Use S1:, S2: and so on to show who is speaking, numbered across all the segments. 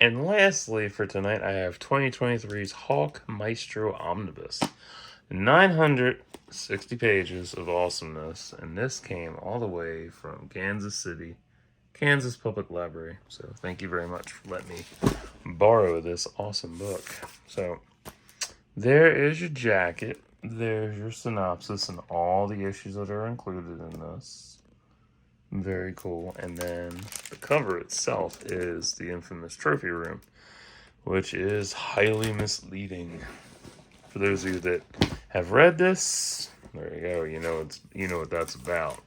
S1: And lastly, for tonight, I have 2023's Hawk Maestro Omnibus. 960 pages of awesomeness, and this came all the way from Kansas City, Kansas Public Library. So thank you very much for letting me borrow this awesome book. So there is your jacket. There's your synopsis and all the issues that are included in this. Very cool. And then the cover itself is the infamous trophy room, which is highly misleading. For those of you that have read this, there you go. You know what that's about.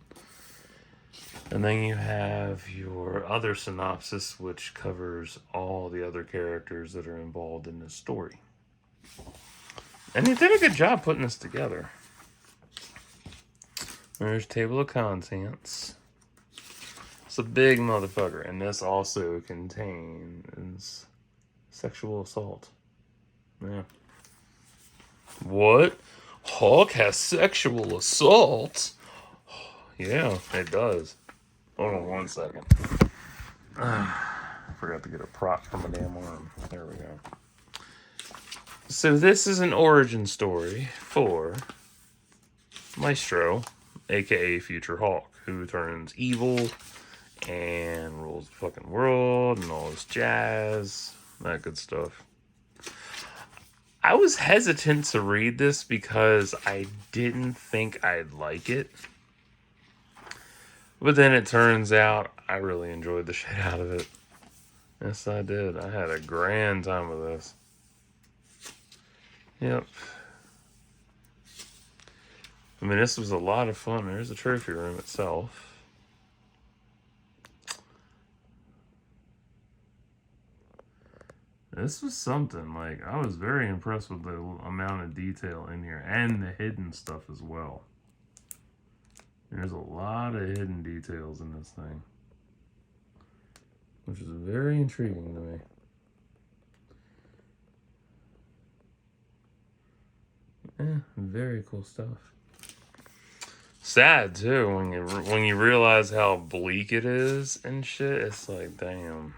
S1: And then you have your other synopsis, which covers all the other characters that are involved in this story. And he did a good job putting this together. There's table of contents. It's a big motherfucker, and this also contains sexual assault. Yeah. What? Hawk has sexual assault? Yeah, it does. Hold on 1 second. I forgot to get a prop for my damn arm. There we go. So this is an origin story for Maestro, aka Future Hawk, who turns evil and rules the fucking world and all this jazz, that good stuff. I was hesitant to read this because I didn't think I'd like it. But then it turns out I really enjoyed the shit out of it. Yes, I did. I had a grand time with this. Yep. I mean, this was a lot of fun. There's the trophy room itself. This was something. Like, I was very impressed with the amount of detail in here and the hidden stuff as well. There's a lot of hidden details in this thing, which is very intriguing to me. Very cool stuff. Sad too when you realize how bleak it is and shit. It's like, damn.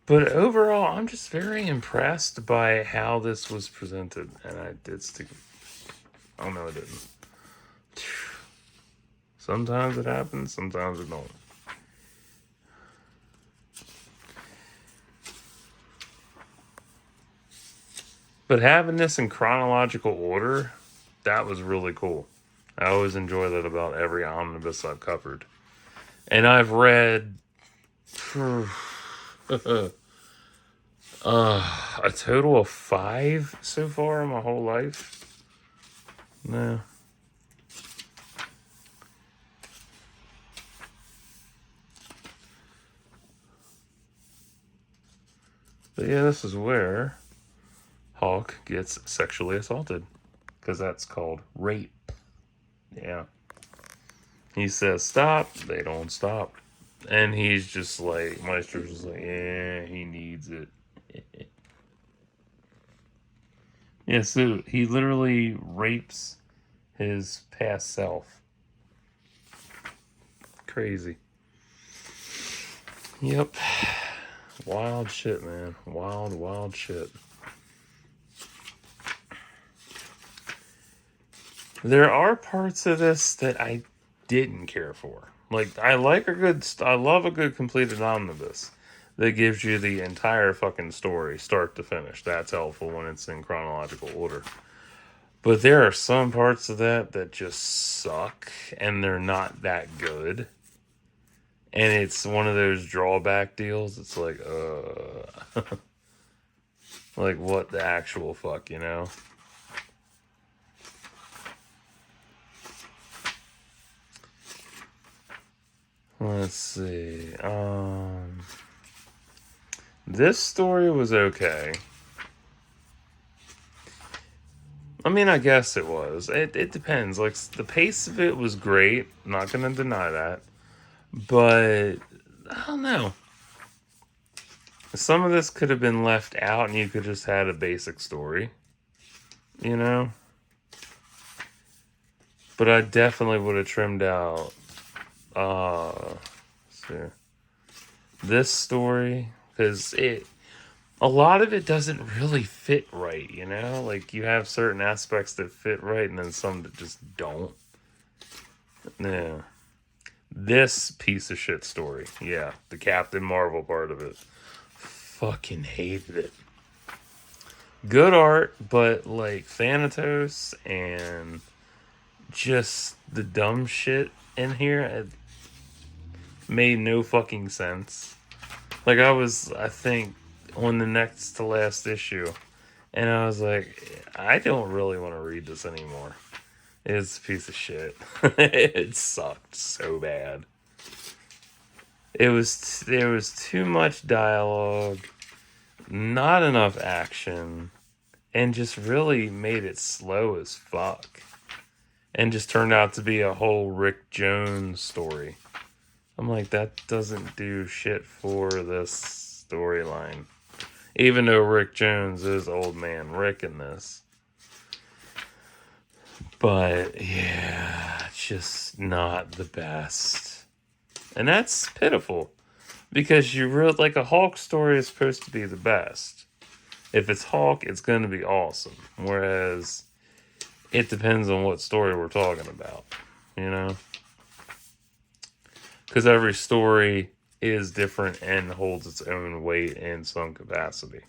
S1: But overall, I'm just very impressed by how this was presented, and I did stick. Oh no, it didn't. Sometimes it happens, sometimes it don't. But having this in chronological order, that was really cool. I always enjoy that about every omnibus I've covered. And I've read a total of 5 so far in my whole life. No. But yeah, this is where Hawk gets sexually assaulted, because that's called rape. Yeah. He says stop, they don't stop. And he's just like, Maestro's just like, yeah, he needs it. Yeah, so he literally rapes his past self. Crazy. Yep. Wild shit, man. Wild shit. There are parts of this that I didn't care for. Like, I love a good completed omnibus that gives you the entire fucking story, start to finish. That's helpful when it's in chronological order. But there are some parts of that just suck, and they're not that good. And it's one of those drawback deals. It's like, like, what the actual fuck, you know? Let's see. This story was okay. I mean, I guess it was. It depends. Like, the pace of it was great. I'm not going to deny that. But, I don't know. Some of this could have been left out and you could just had a basic story. You know? But I definitely would have trimmed out So this story, because a lot of it doesn't really fit right, you know? Like, you have certain aspects that fit right, and then some that just don't. Yeah. This piece of shit story. Yeah, the Captain Marvel part of it. Fucking hated it. Good art, but, like, Thanatos and just the dumb shit in here, it made no fucking sense. Like, I think, on the next to last issue, and I was like, I don't really want to read this anymore. It's a piece of shit. It sucked so bad. There was too much dialogue, not enough action, and just really made it slow as fuck. And just turned out to be a whole Rick Jones story. I'm like, that doesn't do shit for this storyline. Even though Rick Jones is old man Rick in this. But, yeah, it's just not the best. And that's pitiful. Because like, a Hulk story is supposed to be the best. If it's Hulk, it's going to be awesome. Whereas, it depends on what story we're talking about. You know? Because every story is different and holds its own weight in some capacity.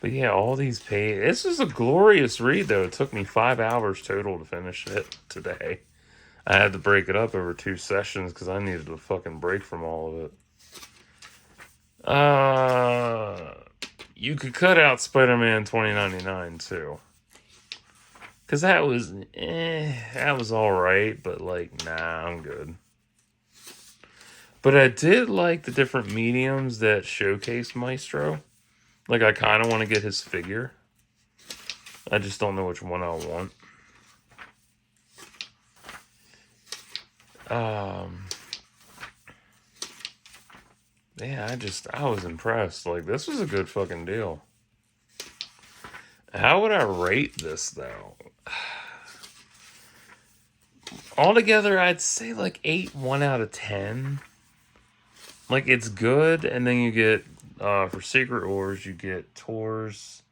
S1: But yeah, all these pages. This is a glorious read, though. It took me 5 hours total to finish it today. I had to break it up over 2 sessions because I needed a fucking break from all of it. You could cut out Spider-Man 2099 too. Because that was alright, but like, nah, I'm good. But I did like the different mediums that showcase Maestro. Like, I kind of want to get his figure. I just don't know which one I want. Yeah, I was impressed. Like, this was a good fucking deal. How would I rate this, though? Altogether, I'd say like 8, 1 out of 10. Like, it's good, and then you get, for Secret Wars, you get tours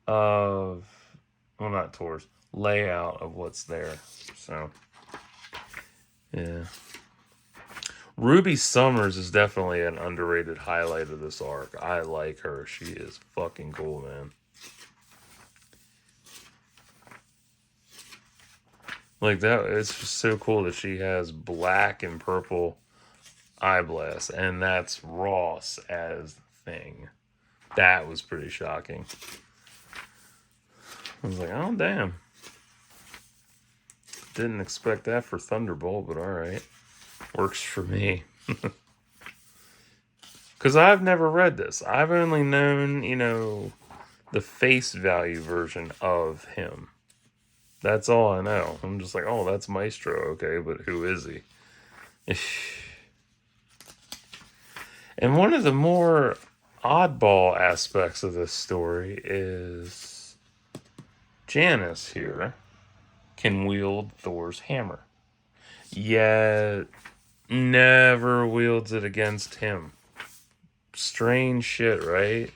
S1: of, well, not tours, layout of what's there. So, yeah. Ruby Summers is definitely an underrated highlight of this arc. I like her. She is fucking cool, man. Like, that, it's just so cool that she has black and purple eye blast, and that's Ross as Thing. That was pretty shocking. I was like, oh, damn. Didn't expect that for Thunderbolt, but alright. Works for me. Because I've never read this. I've only known, the face value version of him. That's all I know. I'm just like, oh, that's Maestro, okay, but who is he? And one of the more oddball aspects of this story is Janice here can wield Thor's hammer. Yet never wields it against him. Strange shit, right?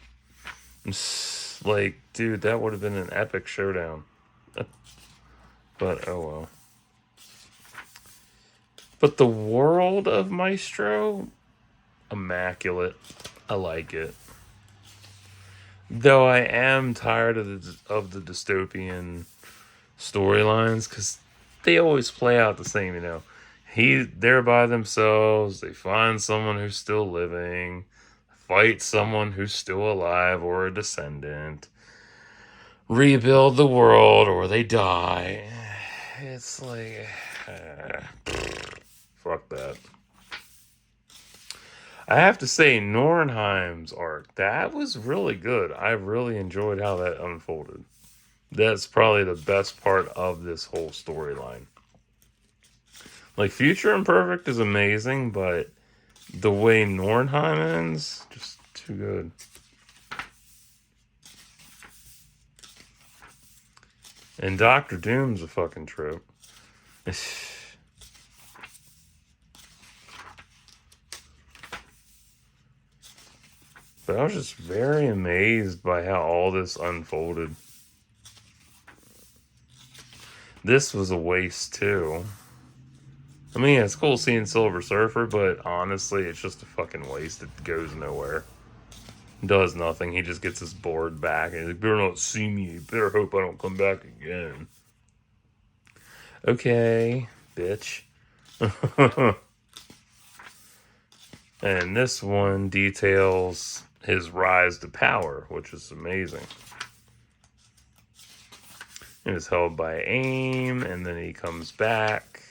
S1: Like, dude, that would have been an epic showdown. But, oh well. But the world of Maestro, immaculate. I like it. Though I am tired of the dystopian storylines, because they always play out the same, They're by themselves, they find someone who's still living, fight someone who's still alive or a descendant, rebuild the world, or they die. It's like, fuck that. I have to say, Nornheim's arc, that was really good. I really enjoyed how that unfolded. That's probably the best part of this whole storyline. Like, Future Imperfect is amazing, but the way Nornheim ends, just too good. And Doctor Doom's a fucking trope. But I was just very amazed by how all this unfolded. This was a waste too. I mean, it's cool seeing Silver Surfer, but honestly, it's just a fucking waste. It goes nowhere. Does nothing. He just gets his board back. And he better not see me. You better hope I don't come back again. Okay, bitch. And this one details his rise to power, which is amazing. It is held by AIM, and then he comes back,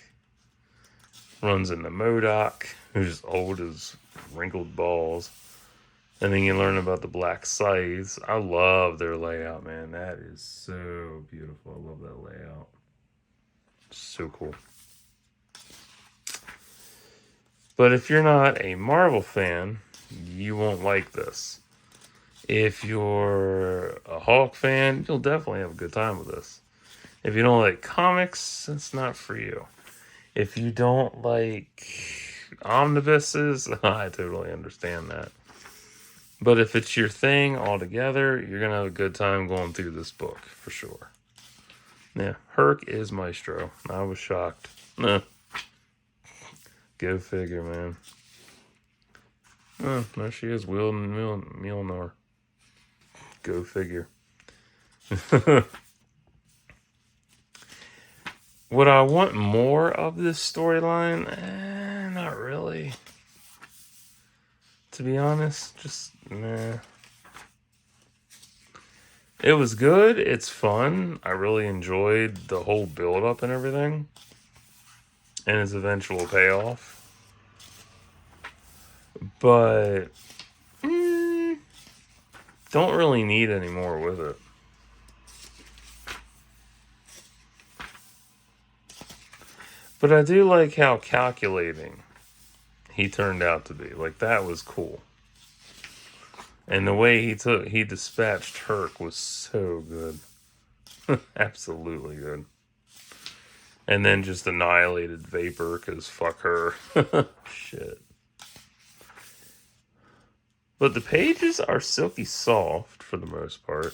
S1: runs into MODOK, who's old as wrinkled balls. And then you learn about the Black Scythes. I love their layout, man. That is so beautiful. I love that layout. So cool. But if you're not a Marvel fan, you won't like this. If you're a Hulk fan, you'll definitely have a good time with this. If you don't like comics, it's not for you. If you don't like omnibuses, I totally understand that. But if it's your thing altogether, you're going to have a good time going through this book, for sure. Yeah, Herc is Maestro. I was shocked. Go figure, man. Oh, there she is, wielding Mjolnir. Go figure. Would I want more of this storyline? Not really. To be honest, just nah. It was good. It's fun. I really enjoyed the whole build-up and everything. And its eventual payoff. But don't really need any more with it. But I do like how calculating he turned out to be. Like, that was cool. And the way he dispatched Herc was so good. Absolutely good. And then just annihilated Vapor, because fuck her. Shit. But the pages are silky soft for the most part.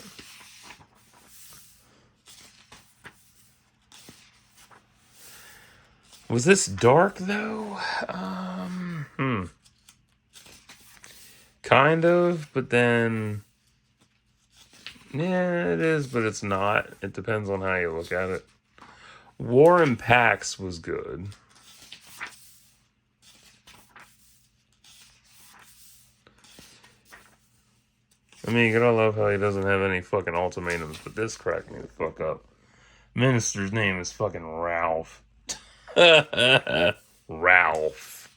S1: Was this dark though? Kind of, but then yeah, it is, but it's not. It depends on how you look at it. War and Pax was good. I mean, you gotta love how he doesn't have any fucking ultimatums, but this cracked me the fuck up. Minister's name is fucking Ralph. Ralph.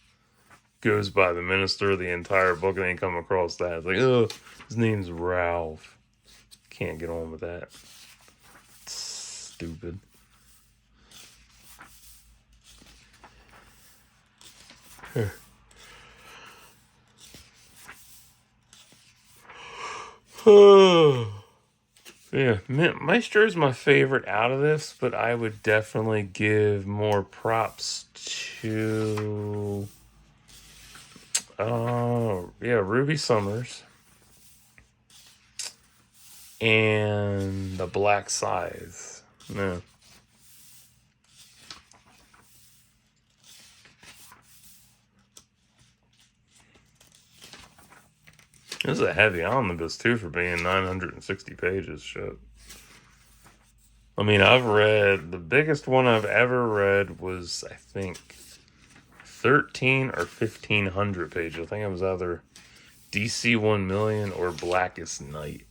S1: Goes by the minister the entire book, and then you come across that. It's like, oh, his name's Ralph. Can't get on with that. Stupid. Yeah, Maestro's my favorite out of this, but I would definitely give more props to Ruby Summers and the Black Scythe. Yeah. This is a heavy omnibus, too, for being 960 pages. Shit. I mean, I've read... The biggest one I've ever read was, I think, 1,300 or 1,500 pages. I think it was either DC 1,000,000 or Blackest Night,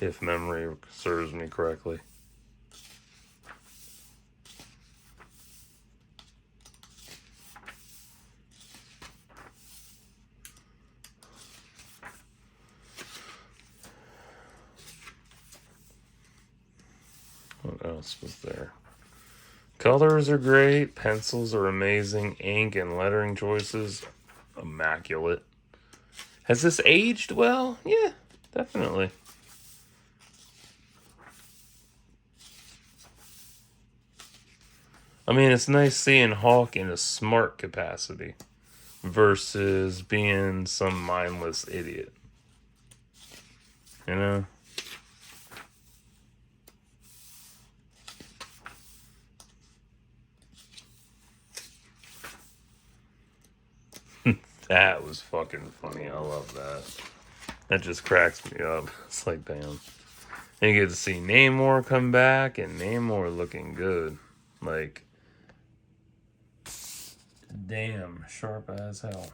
S1: if memory serves me correctly. What else was there? Colors are great. Pencils are amazing. Ink and lettering choices, immaculate. Has this aged well? Yeah, definitely. I mean, it's nice seeing Hawk in a smart capacity versus being some mindless idiot. You know? That was fucking funny. I love that. That just cracks me up. It's like, damn. And you get to see Namor come back, and Namor looking good. Like, damn, sharp as hell.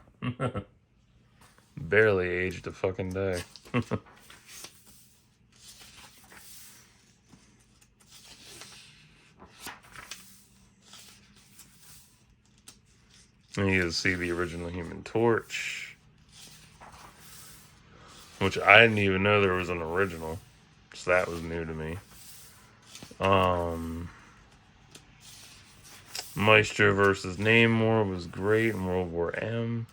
S1: Barely aged a fucking day. And you get to see the original Human Torch, which I didn't even know there was an original. So that was new to me. Maestro versus Namor was great in World War M.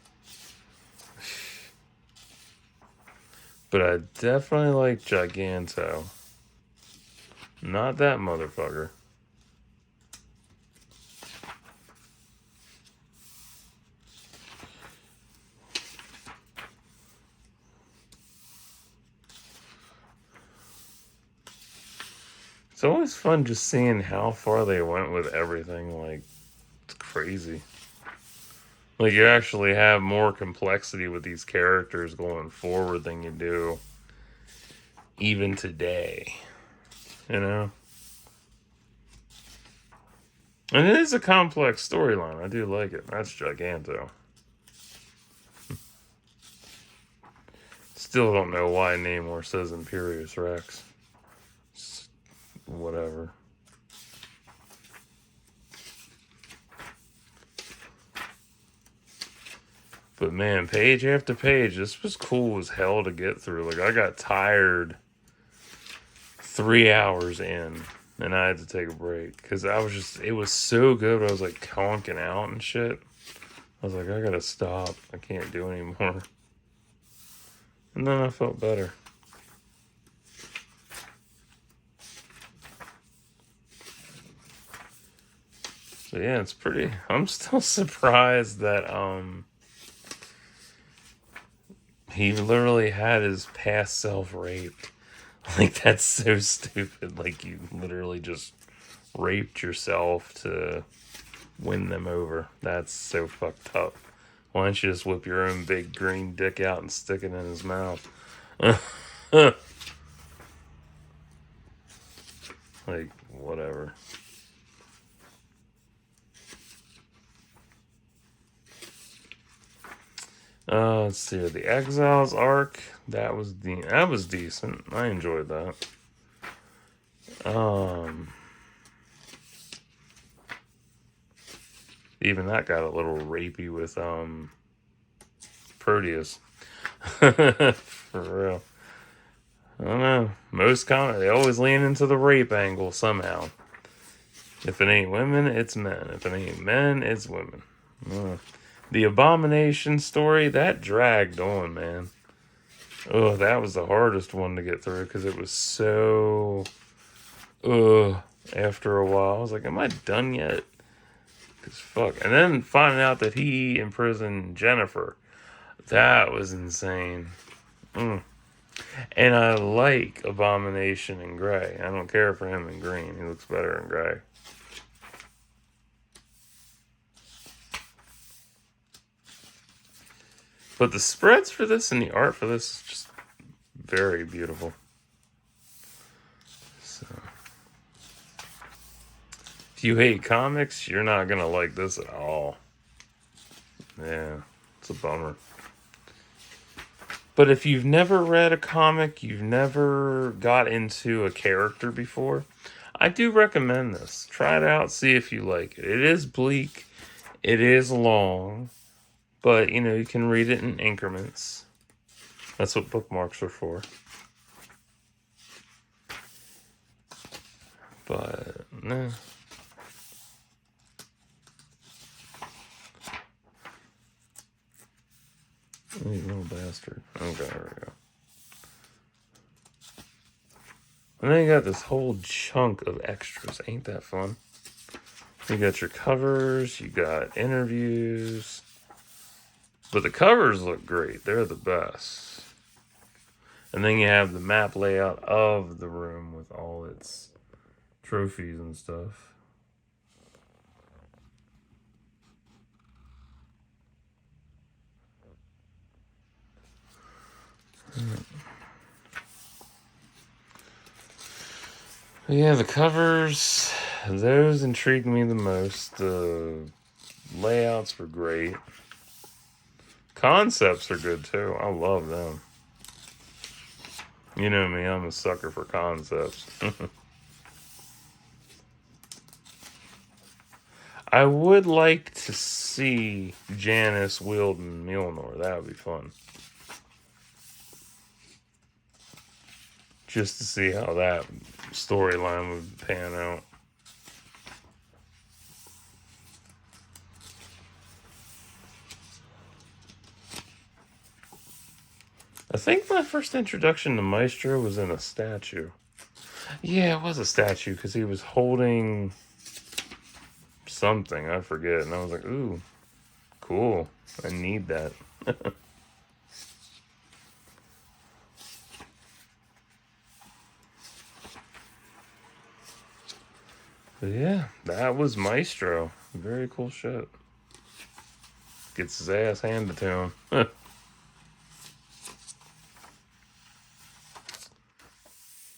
S1: But I definitely like Giganto. Not that motherfucker. It's always fun just seeing how far they went with everything. Like, it's crazy. Like, you actually have more complexity with these characters going forward than you do even today. You know? And it is a complex storyline. I do like it. That's Giganto. Still don't know why Namor says Imperious Rex. Whatever. But man, page after page, this was cool as hell to get through. Like, I got tired 3 hours in, and I had to take a break because it was so good. I was like conking out and shit. I was like, I gotta stop. I can't do anymore. And then I felt better. So yeah, it's pretty. I'm still surprised that he literally had his past self raped. Like, that's so stupid. Like, you literally just raped yourself to win them over. That's so fucked up. Why don't you just whip your own big green dick out and stick it in his mouth? Like, whatever. Let's see. The Exiles arc. That was decent. I enjoyed that. Even that got a little rapey with Proteus. For real. I don't know. Most comics, they always lean into the rape angle somehow. If it ain't women, it's men. If it ain't men, it's women. The Abomination story, that dragged on, man. Oh, that was the hardest one to get through because it was so... after a while, I was like, am I done yet? Because fuck. And then finding out that he imprisoned Jennifer. That was insane. And I like Abomination in gray. I don't care for him in green. He looks better in gray. But the spreads for this and the art for this is just very beautiful. So, if you hate comics, you're not going to like this at all. Yeah, it's a bummer. But if you've never read a comic, you've never got into a character before, I do recommend this. Try it out, see if you like it. It is bleak. It is long. But, you know, you can read it in increments. That's what bookmarks are for. But, nah. You little bastard. Okay, there we go. And then you got this whole chunk of extras. Ain't that fun? You got your covers, you got interviews. But the covers look great. They're the best. And then you have the map layout of the room with all its trophies and stuff. Yeah, the covers, those intrigued me the most. The layouts were great. Concepts are good too. I love them. You know me, I'm a sucker for concepts. I would like to see Janice wielding Mjolnir. That would be fun. Just to see how that storyline would pan out. I think my first introduction to Maestro was in a statue. Yeah, it was a statue because he was holding something. I forget. And I was like, ooh, cool. I need that. But yeah, that was Maestro. Very cool shit. Gets his ass handed to him.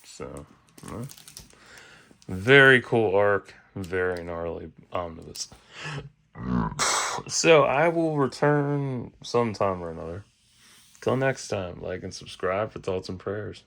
S1: So, very cool arc. Very gnarly omnibus. So I will return sometime or another. Till next time, like and subscribe for thoughts and prayers.